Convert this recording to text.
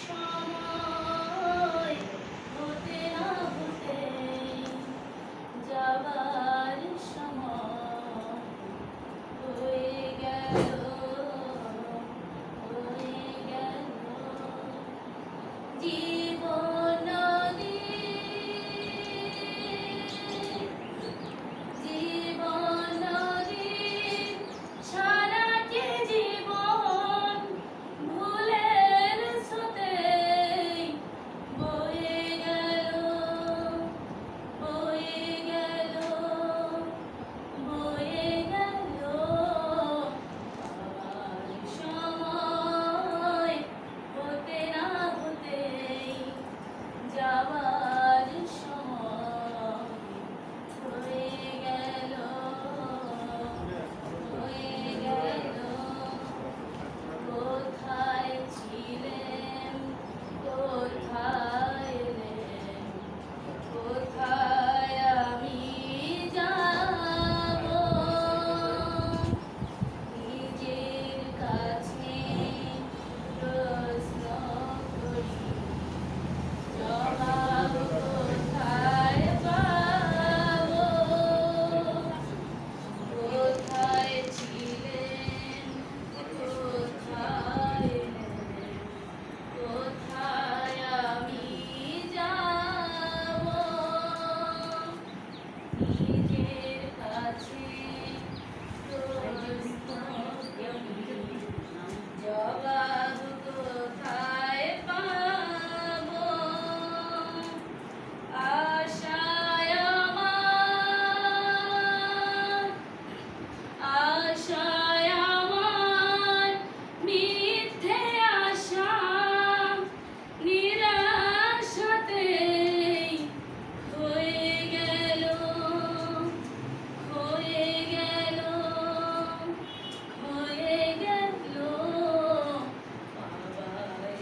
সময় হতে না হতে যাবার সময় হয়ে গেল জীবন নদী জীবন নদী সারাটি জীবন ভুলের স্রোতে বয়ে গেল বয়ে গেল বয়ে গেল আবার সময় হতে না হতেই যাবার সময় হয়ে গেল হয়ে গেল কোথায় ছিলেন কোথায় এলেন কোথায় আমি যাব নিজের কাছে প্রশ্ন করি জবাব কোথায় পাবো কোথায় ছিলেন কোথায় এলেন কোথায় আমি যাব নিজের কাছে প্রশ্ন করি জবাব কোথায় পাবো আশায় আমার আশায় আমার মিথ্যে আশা নিরাশাতেই হয়ে গেল হয়ে গেল হয়ে গেল আবার